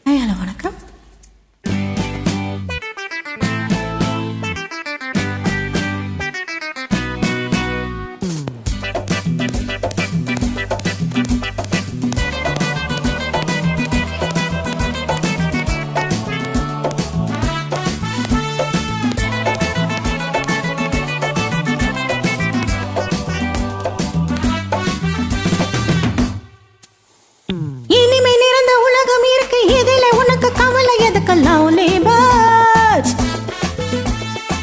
Hello வணக்கம். இனிமே நிறைந்த உலகம் இருக்கு, இதில உனக்கு கவலை எதுக்கு? Lovely birds.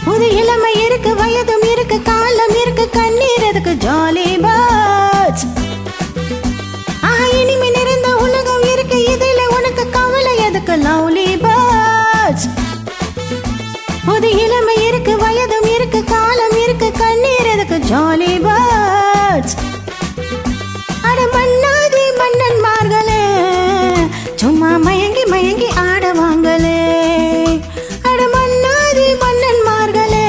புது இளமை இருக்கு, வயதும் இருக்கு, காலம் இருக்கு, கண்ணீர் எதுக்கு? Jolly birds. இனிமே நிறைந்த உலகம் இருக்கு, இதில உனக்கு கவலை எதுக்கு? Lovely birds. புது இளமை இருக்கு, வயதும் இருக்கு, காலம் இருக்கு, கண்ணீர் எதுக்கு? Jolly birds. மன்னாதி மன்னன்மார்களே, சும்மா மயங்கி மயங்கி ஆடவாங்களே. அட மன்னாதி மன்னன்மார்களே,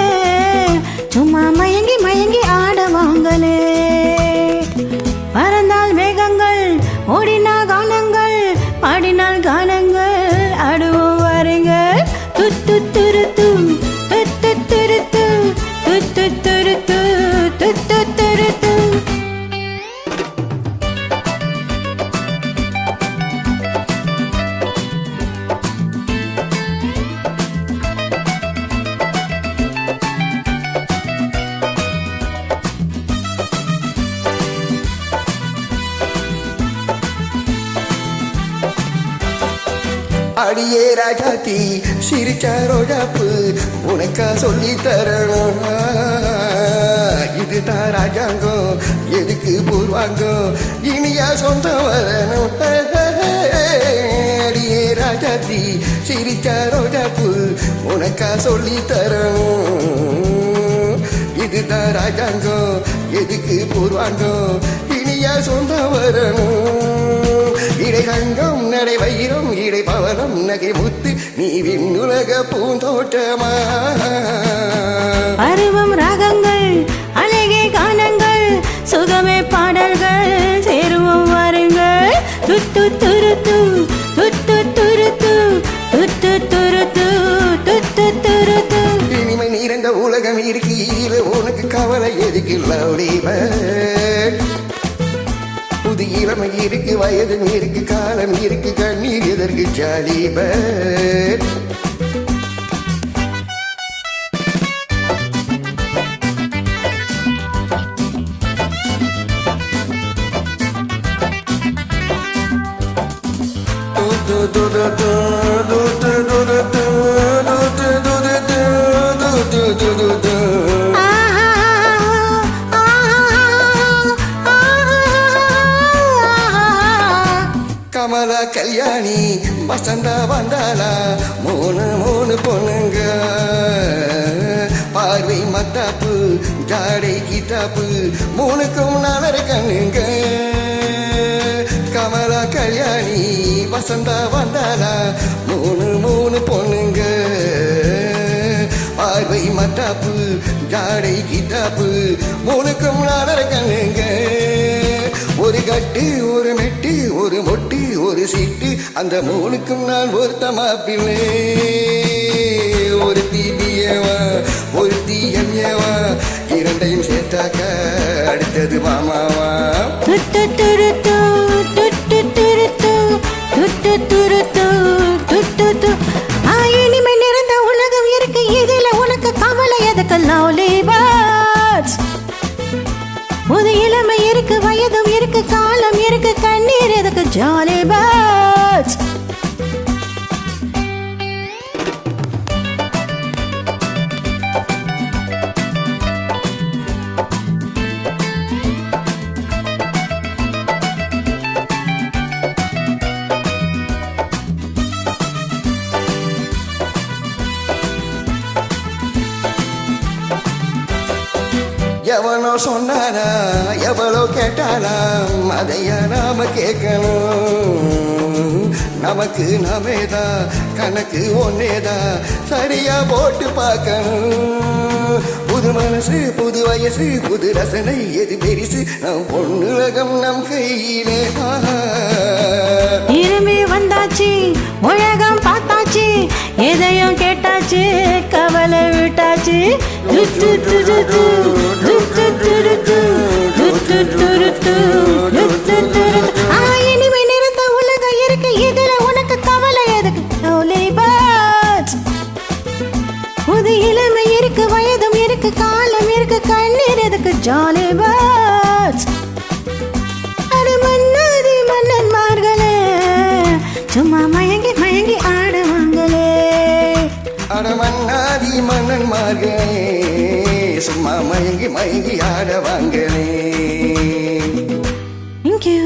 சும்மா மயங்கி மயங்கி ஆடவாங்களே. பறந்தால் வேகங்கள், ஓடினால் கானங்கள், பாடினால் கானங்கள், ஆடுவோம் வாருங்கள். துத்து துருத்து துத்து துருத்து துத்து துருத்து துத்து துருத்து. அடியே ராஜாத்தி சிரிச்ச ரோஜாப்பு உனக்கா சொல்லி தரணும். இதுதான் ராஜாங்கம், எதுக்கு பூர்வாங்கம், இனியா சொந்தம் வரணும். அடியே ராஜாத்தி சிரிச்ச ரோஜாப்பு உனக்கா சொல்லி தரணும். இதுதான் ராஜாங்கம், எதுக்கு பூர்வாங்கம், இனியா சொந்தம் வரணும். இடை தங்கம் நடை வைரம் இடை பவனம் நகை முத்து நீ விண்ணுலக பூந்தோட்டமா. பருவம் ராகங்கள், அழகே கானங்கள், சுகமே பாடல்கள், சேருவோம் வாருங்கள். துத்து துருத்து துத்து துருத்து துத்து துருத்து துத்து துருத்து. இனிமை நிறைந்த உலகம் இருக்கு, இதுல உனக்கு கவலை எதுக்கு? Lovely birds. புது இளமை இருக்கு, வயதும் இருக்கு, காலம் இருக்கு, கண்ணீர் எதற்கு? Jolly birds. கமலா கல்யாணி வசந்தா வந்தாளா, மூணு மூணு பொண்ணுங்க, பார்வை மத்தாப்பு ஜாடை கிட்டாப்பு, மூணுக்கும் நாலரை கண்ணுங்க. கமலா கல்யாணி வசந்தா வந்தாளா, மூணு மூணு பொண்ணுங்க, பார்வை மத்தாப்பு ஜாடை கிட்டாப்பு, மூணுக்கும் நாலரை கண்ணுங்க. ஒரு கட்டு ஒரு மெட்டு ஒரு மொட்டு ஒரு சீட்டு, அந்த மூணுக்கும் நான் ஒருத்த மாப்பிள்ளை. ஒரு தீபியவா ஒரு தீயவா, இரண்டையும் சேர்த்தாக்க அடுத்தது மாமாவா. துட்டு துருத்து துட்டு துருத்து துட்டு துருத்து துட்டு து. இனிமே நிறைந்த உலகம் இருக்கு, இதில உனக்கு கவலை எதுக்கு? Lovely birds. புது இளமை இருக்கு, வயதும் இருக்கு, காலம் இருக்கு, கண்ணீர் எதுக்கு? Jolly birds. எவனோ சொன்னாரா எவ்வளோ கேட்டாலாம், அதைய நாம கேட்கணும். நமக்கு நாமேதா கணக்கு ஒன்னேதா சரியா போட்டு பார்க்கணும். புது மனசு புது வயசு புது ரசனை எது பெரிசு, நம் பொண்ணுலகம் நம் கையிலே. திரும்பி வந்தாச்சு வந்தாச்சு கவலை விட்டாச்சு to, to, to, to, to. To, to, to, to, to. To, to, to, to, to. To, to, to, to. இனிமை நிறைந்த உலகம் இருக்கு இதுல உனக்கு கவலை எதுக்கு Lonely birds. புது இளமை இருக்கு வயதும் இருக்கு காலம் இருக்கு கண்ணீர் எதுக்கு ஜாலி பேர்ட்ஸ் அட மன்னாதி மன்னன்மார்களே சும்மா மயங்கி மயங்கி ஆடுவாங்களே அட மன்னாதி மன்னன்மார்களே சும்மா மயங்கி மயங்கி ஆடவாங்களே Thank you.